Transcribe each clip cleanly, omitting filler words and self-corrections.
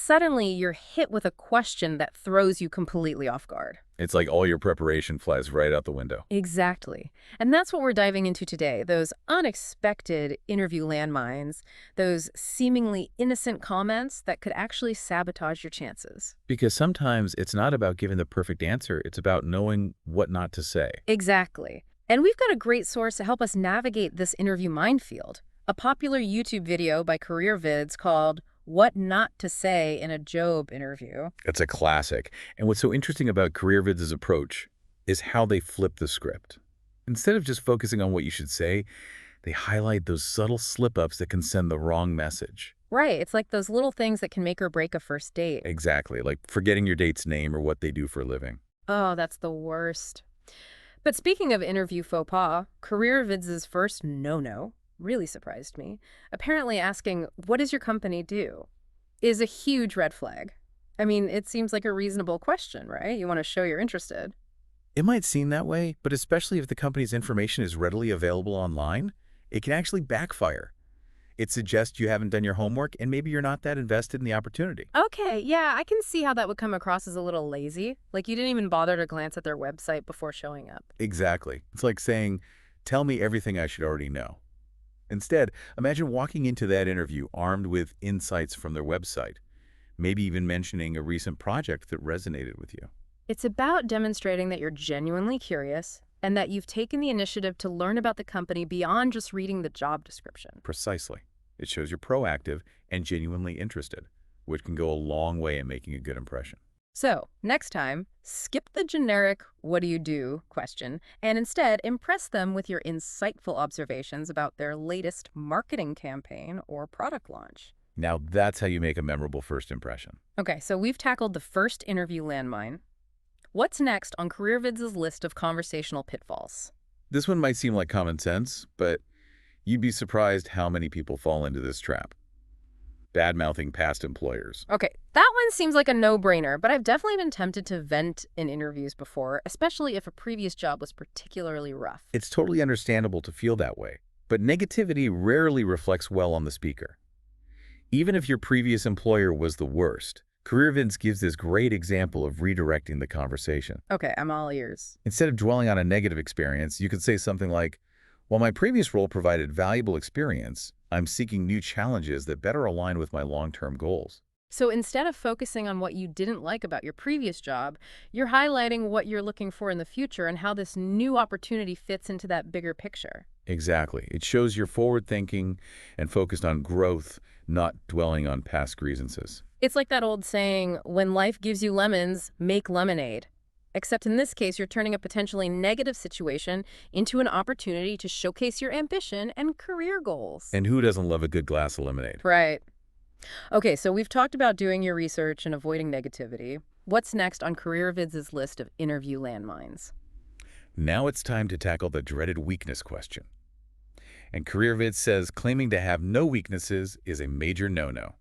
suddenly you're hit with a question that throws you completely off guard. It's like all your preparation flies right out the window. Exactly. And that's what we're diving into today, those unexpected interview landmines, those seemingly innocent comments that could actually sabotage your chances. Because sometimes it's not about giving the perfect answer, it's about knowing what not to say. Exactly. And we've got a great source to help us navigate this interview minefield, a popular YouTube video by CareerVids called What Not to Say in a Job Interview. It's a classic. And what's so interesting about CareerVids' approach is how they flip the script. Instead of just focusing on what you should say, they highlight those subtle slip-ups that can send the wrong message. Right, it's like those little things that can make or break a first date. Exactly, like forgetting your date's name or what they do for a living. Oh, that's the worst. But speaking of interview faux pas, CareerVids' first no-no really surprised me. Apparently asking, "What does your company do?" is a huge red flag. I mean, it seems like a reasonable question, right? You want to show you're interested. It might seem that way, but especially if the company's information is readily available online, it can actually backfire. It suggests you haven't done your homework and maybe you're not that invested in the opportunity. Okay, yeah, I can see how that would come across as a little lazy. Like you didn't even bother to glance at their website before showing up. Exactly. It's like saying, tell me everything I should already know. Instead, imagine walking into that interview armed with insights from their website, maybe even mentioning a recent project that resonated with you. It's about demonstrating that you're genuinely curious and that you've taken the initiative to learn about the company beyond just reading the job description. Precisely. It shows you're proactive and genuinely interested, which can go a long way in making a good impression. So, next time, skip the generic "what do you do" question and instead impress them with your insightful observations about their latest marketing campaign or product launch. Now that's how you make a memorable first impression. Okay, so we've tackled the first interview landmine. What's next on CareerVids' list of conversational pitfalls? This one might seem like common sense, but you'd be surprised how many people fall into this trap. Bad-mouthing past employers. Okay, that one seems like a no-brainer, but I've definitely been tempted to vent in interviews before, especially if a previous job was particularly rough. It's totally understandable to feel that way, but negativity rarely reflects well on the speaker. Even if your previous employer was the worst, CareerVids gives this great example of redirecting the conversation. Okay, I'm all ears. Instead of dwelling on a negative experience, you could say something like, while my previous role provided valuable experience, I'm seeking new challenges that better align with my long-term goals. So instead of focusing on what you didn't like about your previous job, you're highlighting what you're looking for in the future and how this new opportunity fits into that bigger picture. Exactly. It shows you're forward-thinking and focused on growth, not dwelling on past grievances. It's like that old saying, when life gives you lemons, make lemonade. Except in this case, you're turning a potentially negative situation into an opportunity to showcase your ambition and career goals. And who doesn't love a good glass of lemonade? Right. Okay, so we've talked about doing your research and avoiding negativity. What's next on CareerVids' list of interview landmines? Now it's time to tackle the dreaded weakness question. And CareerVids says claiming to have no weaknesses is a major no-no.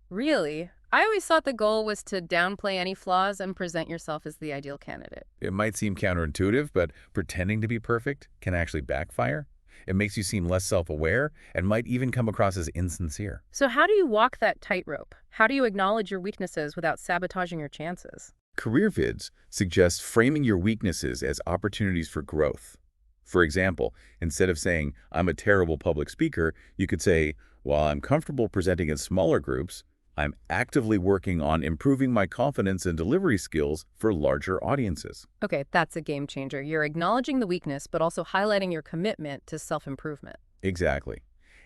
Really? I always thought the goal was to downplay any flaws and present yourself as the ideal candidate. It might seem counterintuitive, but pretending to be perfect can actually backfire. It makes you seem less self-aware and might even come across as insincere. So how do you walk that tightrope? How do you acknowledge your weaknesses without sabotaging your chances? CareerVids suggests framing your weaknesses as opportunities for growth. For example, instead of saying, I'm a terrible public speaker, you could say, while I'm comfortable presenting in smaller groups, I'm actively working on improving my confidence and delivery skills for larger audiences. Okay, that's a game changer. You're acknowledging the weakness, but also highlighting your commitment to self-improvement. Exactly.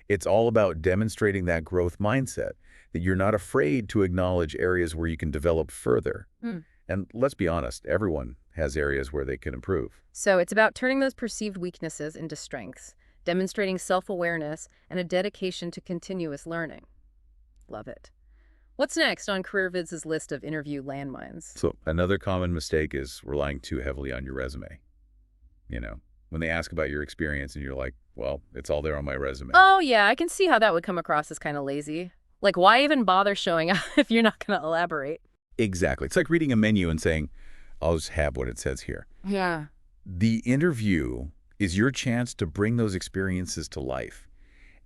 It's all about demonstrating that growth mindset, that you're not afraid to acknowledge areas where you can develop further. And let's be honest, everyone has areas where they can improve. So it's about turning those perceived weaknesses into strengths, demonstrating self-awareness, and a dedication to continuous learning. Love it. What's next on CareerVids' list of interview landmines? So another common mistake is relying too heavily on your resume. You know, when they ask about your experience and you're like, well, it's all there on my resume. Oh, yeah, I can see how that would come across as kind of lazy. Like, why even bother showing up if you're not going to elaborate? Exactly. It's like reading a menu and saying, I'll just have what it says here. Yeah. The interview is your chance to bring those experiences to life.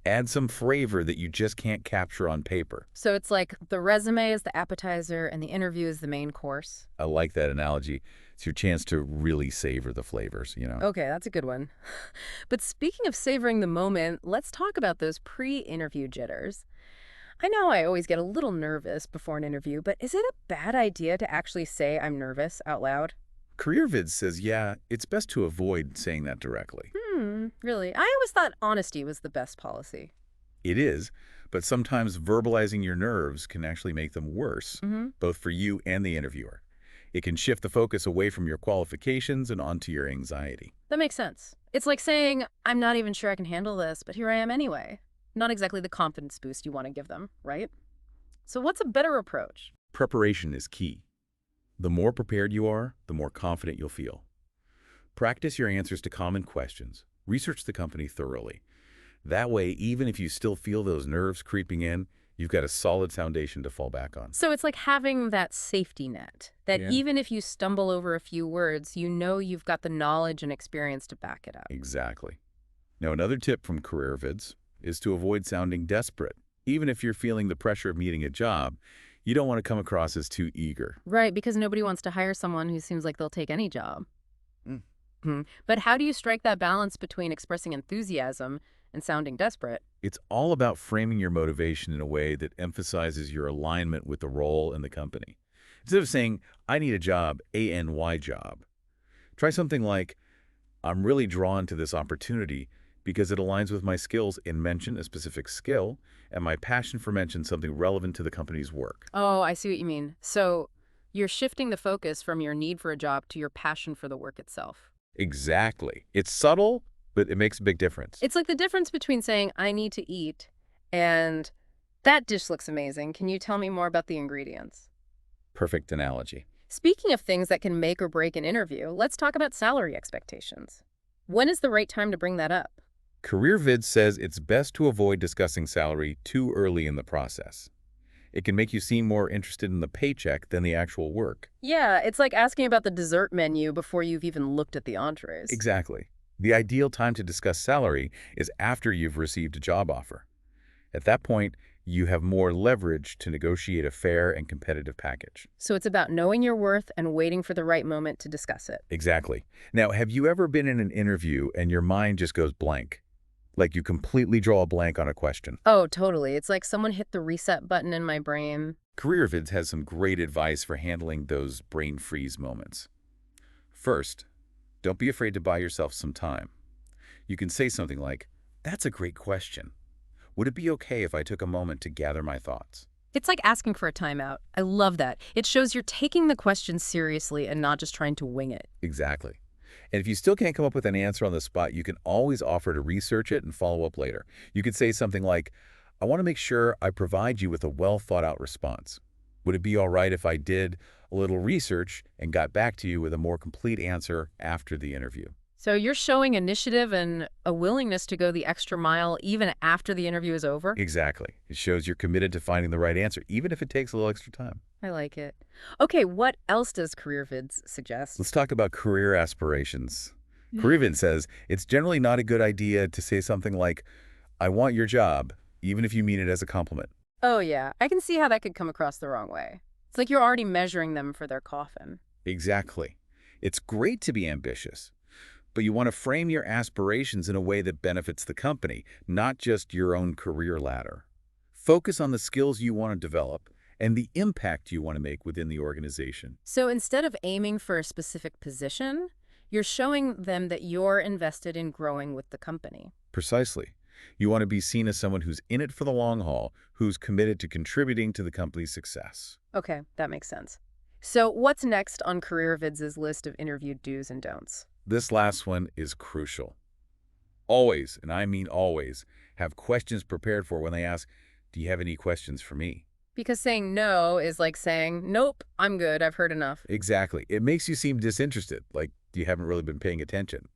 Add some flavor that you just can't capture on paper. So it's like the resume is the appetizer and the interview is the main course. I like that analogy. It's your chance to really savor the flavors. Okay, that's a good one. But speaking of savoring the moment, let's talk about those pre-interview jitters. I know I always get a little nervous before an interview, but is it a bad idea to actually say I'm nervous out loud? CareerVids says, yeah, it's best to avoid saying that directly. Really? I always thought honesty was the best policy. It is, but sometimes verbalizing your nerves can actually make them worse, both for you and the interviewer. It can shift the focus away from your qualifications and onto your anxiety. That makes sense. It's like saying, I'm not even sure I can handle this, but here I am anyway. Not exactly the confidence boost you want to give them, right? So what's a better approach? Preparation is key. The more prepared you are, the more confident you'll feel. Practice your answers to common questions. Research the company thoroughly. That way, even if you still feel those nerves creeping in, you've got a solid foundation to fall back on. So it's like having that safety net, that Yeah. even if you stumble over a few words, you know you've got the knowledge and experience to back it up. Exactly. Now, another tip from CareerVids is to avoid sounding desperate. Even if you're feeling the pressure of needing a job, you don't want to come across as too eager. Right, because nobody wants to hire someone who seems like they'll take any job. Mm. But how do you strike that balance between expressing enthusiasm and sounding desperate? It's all about framing your motivation in a way that emphasizes your alignment with the role and the company. Instead of saying, I need a job, A-N-Y job, try something like, I'm really drawn to this opportunity because it aligns with my skills and mention a specific skill and my passion for mention something relevant to the company's work. Oh, I see what you mean. So you're shifting the focus from your need for a job to your passion for the work itself. Exactly. It's subtle, but it makes a big difference. It's like the difference between saying, I need to eat, and that dish looks amazing. Can you tell me more about the ingredients? Perfect analogy. Speaking of things that can make or break an interview, let's talk about salary expectations. When is the right time to bring that up? CareerVids says it's best to avoid discussing salary too early in the process. It can make you seem more interested in the paycheck than the actual work. Yeah, it's like asking about the dessert menu before you've even looked at the entrees. Exactly. The ideal time to discuss salary is after you've received a job offer. At that point, you have more leverage to negotiate a fair and competitive package. So it's about knowing your worth and waiting for the right moment to discuss it. Exactly. Now, have you ever been in an interview and your mind just goes blank? Like you completely draw a blank on a question? Oh, totally. It's like someone hit the reset button in my brain. CareerVids has some great advice for handling those brain freeze moments. First, don't be afraid to buy yourself some time. You can say something like, that's a great question. Would it be okay if I took a moment to gather my thoughts? It's like asking for a timeout. I love that. It shows you're taking the question seriously and not just trying to wing it. Exactly. And if you still can't come up with an answer on the spot, you can always offer to research it and follow up later. You could say something like, I want to make sure I provide you with a well-thought-out response. Would it be all right if I did a little research and got back to you with a more complete answer after the interview? So you're showing initiative and a willingness to go the extra mile even after the interview is over? Exactly. It shows you're committed to finding the right answer, even if it takes a little extra time. I like it. Okay, what else does CareerVids suggest? Let's talk about career aspirations. CareerVids says it's generally not a good idea to say something like, I want your job, even if you mean it as a compliment. Oh yeah, I can see how that could come across the wrong way. It's like you're already measuring them for their coffin. Exactly. It's great to be ambitious, but you want to frame your aspirations in a way that benefits the company, not just your own career ladder. Focus on the skills you want to develop and the impact you want to make within the organization. So instead of aiming for a specific position, you're showing them that you're invested in growing with the company. Precisely. You want to be seen as someone who's in it for the long haul, who's committed to contributing to the company's success. Okay, that makes sense. So what's next on CareerVids' list of interview do's and don'ts? This last one is crucial. Always, and I mean always, have questions prepared for when they ask, do you have any questions for me? Because saying no is like saying, nope, I'm good, I've heard enough. Exactly. It makes you seem disinterested, like you haven't really been paying attention.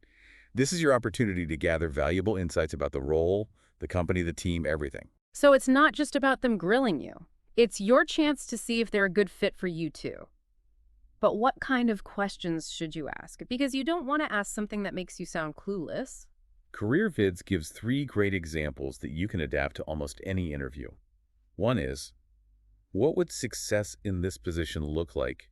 This is your opportunity to gather valuable insights about the role, the company, the team, everything. So it's not just about them grilling you. It's your chance to see if they're a good fit for you too. But what kind of questions should you ask? Because you don't want to ask something that makes you sound clueless. CareerVids gives 3 great examples that you can adapt to almost any interview. One is, what would success in this position look like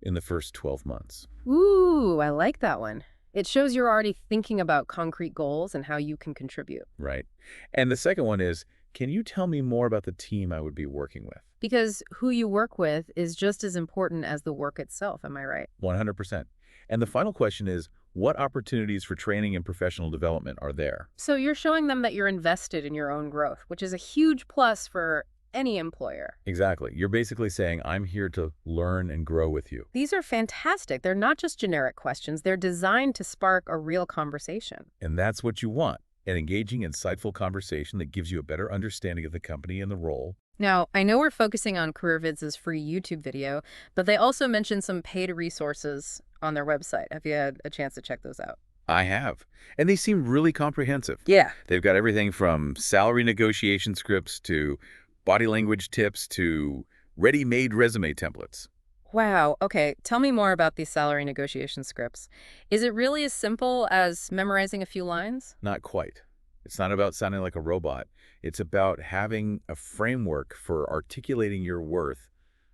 in the first 12 months? Ooh, I like that one. It shows you're already thinking about concrete goals and how you can contribute. Right. And the second one is, can you tell me more about the team I would be working with? Because who you work with is just as important as the work itself, am I right? 100%. And the final question is, what opportunities for training and professional development are there? So you're showing them that you're invested in your own growth, which is a huge plus for any employer. Exactly. You're basically saying, I'm here to learn and grow with you. These are fantastic. They're not just generic questions. They're designed to spark a real conversation. And that's what you want, an engaging, insightful conversation that gives you a better understanding of the company and the role. Now, I know we're focusing on CareerVids' free YouTube video, but they also mention some paid resources on their website. Have you had a chance to check those out? I have. And they seem really comprehensive. Yeah. They've got everything from salary negotiation scripts to body language tips to ready-made resume templates. Wow. Okay. Tell me more about these salary negotiation scripts. Is it really as simple as memorizing a few lines? Not quite. It's not about sounding like a robot. It's about having a framework for articulating your worth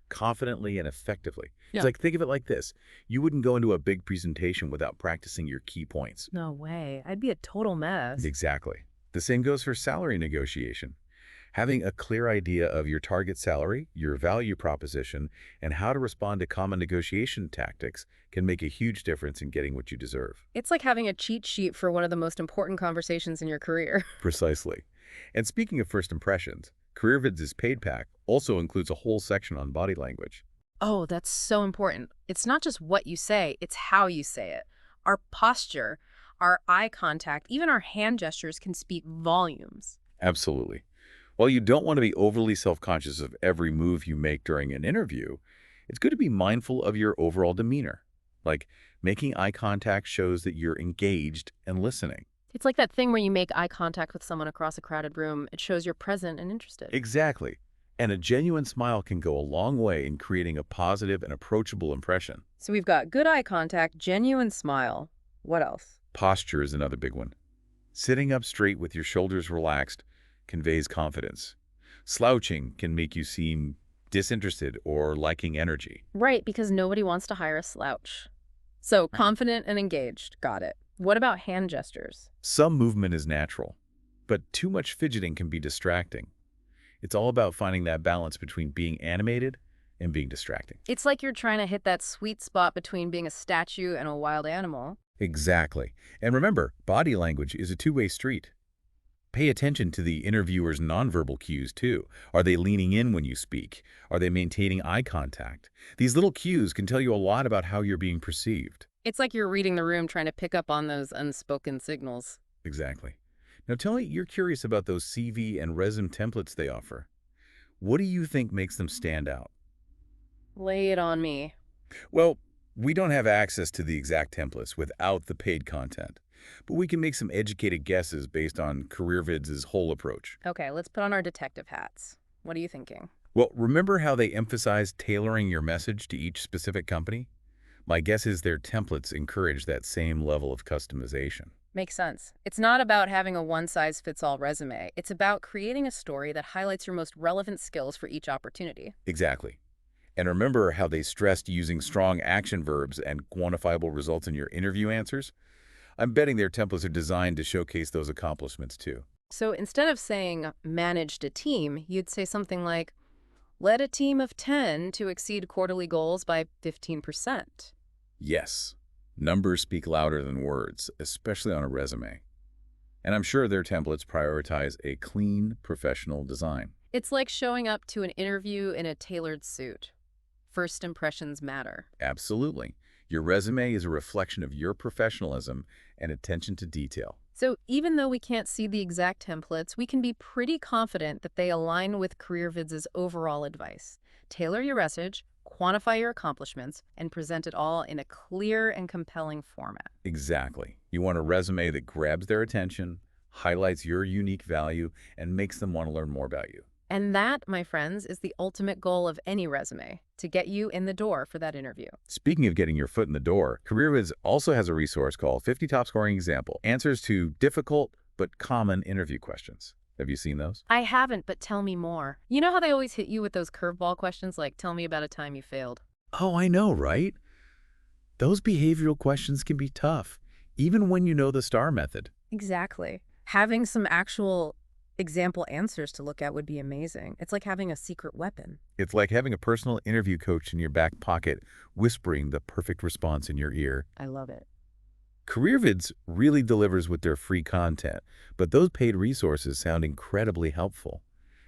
confidently and effectively. Yeah. It's like, think of it like this. You wouldn't go into a big presentation without practicing your key points. No way. I'd be a total mess. Exactly. The same goes for salary negotiation. Having a clear idea of your target salary, your value proposition, and how to respond to common negotiation tactics can make a huge difference in getting what you deserve. It's like having a cheat sheet for one of the most important conversations in your career. Precisely. And speaking of first impressions, CareerVids' paid pack also includes a whole section on body language. Oh, that's so important. It's not just what you say, it's how you say it. Our posture, our eye contact, even our hand gestures can speak volumes. Absolutely. While you don't want to be overly self-conscious of every move you make during an interview, it's good to be mindful of your overall demeanor. Like, making eye contact shows that you're engaged and listening. It's like that thing where you make eye contact with someone across a crowded room. It shows you're present and interested. Exactly. And a genuine smile can go a long way in creating a positive and approachable impression. So we've got good eye contact, genuine smile. What else? Posture is another big one. Sitting up straight with your shoulders relaxed conveys confidence. Slouching can make you seem disinterested or lacking energy. Right, because nobody wants to hire a slouch. So confident and engaged. Got it. What about hand gestures? Some movement is natural, but too much fidgeting can be distracting. It's all about finding that balance between being animated and being distracting. It's like you're trying to hit that sweet spot between being a statue and a wild animal. Exactly. And remember, body language is a two-way street. Pay attention to the interviewer's nonverbal cues, too. Are they leaning in when you speak? Are they maintaining eye contact? These little cues can tell you a lot about how you're being perceived. It's like you're reading the room trying to pick up on those unspoken signals. Exactly. Now tell me, you're curious about those CV and resume templates they offer. What do you think makes them stand out? Lay it on me. Well, we don't have access to the exact templates without the paid content, but we can make some educated guesses based on CareerVids' whole approach. Okay, let's put on our detective hats. What are you thinking? Well, remember how they emphasize tailoring your message to each specific company? My guess is their templates encourage that same level of customization. Makes sense. It's not about having a one-size-fits-all resume. It's about creating a story that highlights your most relevant skills for each opportunity. Exactly. And remember how they stressed using strong action verbs and quantifiable results in your interview answers? I'm betting their templates are designed to showcase those accomplishments too. So instead of saying managed a team, you'd say something like, led a team of 10 to exceed quarterly goals by 15%. Yes, numbers speak louder than words, especially on a resume. And I'm sure their templates prioritize a clean, professional design. It's like showing up to an interview in a tailored suit. First impressions matter. Absolutely. Your resume is a reflection of your professionalism and attention to detail. So even though we can't see the exact templates, we can be pretty confident that they align with CareerVids' overall advice. Tailor your message, quantify your accomplishments, and present it all in a clear and compelling format. Exactly. You want a resume that grabs their attention, highlights your unique value, and makes them want to learn more about you. And that, my friends, is the ultimate goal of any resume, to get you in the door for that interview. Speaking of getting your foot in the door, CareerWiz also has a resource called 50 Top Scoring Example, answers to difficult but common interview questions. Have you seen those? I haven't, but tell me more. You know how they always hit you with those curveball questions like, tell me about a time you failed? Oh, I know, right? Those behavioral questions can be tough, even when you know the STAR method. Exactly. Having some actual example answers to look at would be amazing. It's like having a secret weapon. It's like having a personal interview coach in your back pocket, whispering the perfect response in your ear. I love it. CareerVids really delivers with their free content, but those paid resources sound incredibly helpful,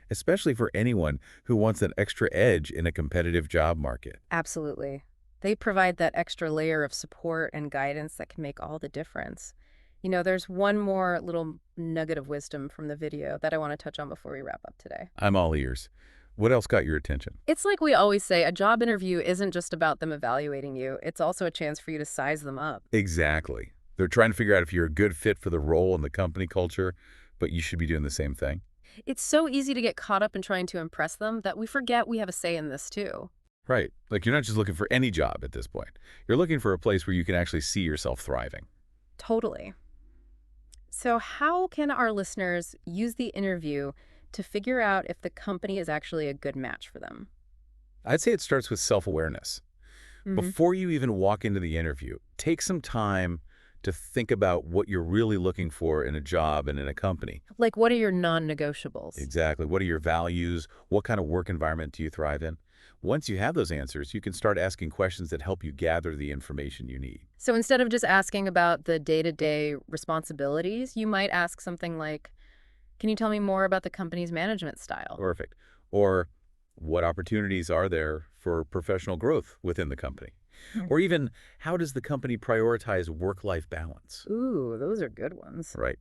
especially for anyone who wants an extra edge in a competitive job market. Absolutely. They provide that extra layer of support and guidance that can make all the difference. You know, there's one more little nugget of wisdom from the video that I want to touch on before we wrap up today. I'm all ears. What else got your attention? It's like we always say, a job interview isn't just about them evaluating you. It's also a chance for you to size them up. Exactly. They're trying to figure out if you're a good fit for the role and the company culture, but you should be doing the same thing. It's so easy to get caught up in trying to impress them that we forget we have a say in this too. Right. Like you're not just looking for any job at this point. You're looking for a place where you can actually see yourself thriving. Totally. So how can our listeners use the interview to figure out if the company is actually a good match for them? I'd say it starts with self-awareness. Before you even walk into the interview, take some time to think about what you're really looking for in a job and in a company. Like, what are your non-negotiables? Exactly. What are your values? What kind of work environment do you thrive in? Once you have those answers, you can start asking questions that help you gather the information you need. So instead of just asking about the day-to-day responsibilities, you might ask something like, can you tell me more about the company's management style? Perfect. Or what opportunities are there for professional growth within the company? Or even, how does the company prioritize work-life balance? Ooh, those are good ones. Right.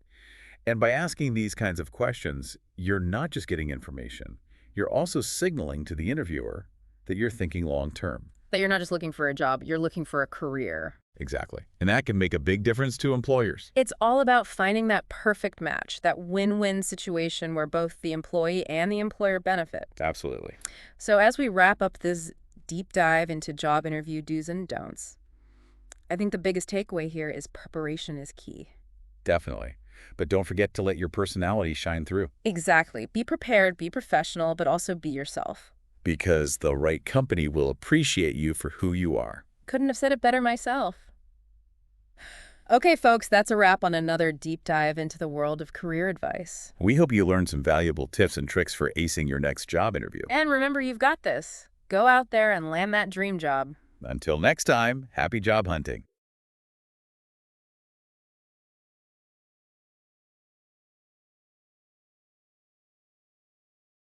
And by asking these kinds of questions, you're not just getting information. You're also signaling to the interviewer that you're thinking long-term. That you're not just looking for a job, you're looking for a career. Exactly. And that can make a big difference to employers. It's all about finding that perfect match, that win-win situation where both the employee and the employer benefit. Absolutely. So as we wrap up this deep dive into job interview do's and don'ts, I think the biggest takeaway here is preparation is key. Definitely. But don't forget to let your personality shine through. Exactly. Be prepared, be professional, but also be yourself. Because the right company will appreciate you for who you are. Couldn't have said it better myself. Okay, folks, that's a wrap on another deep dive into the world of career advice. We hope you learned some valuable tips and tricks for acing your next job interview. And remember, you've got this. Go out there and land that dream job. Until next time, happy job hunting.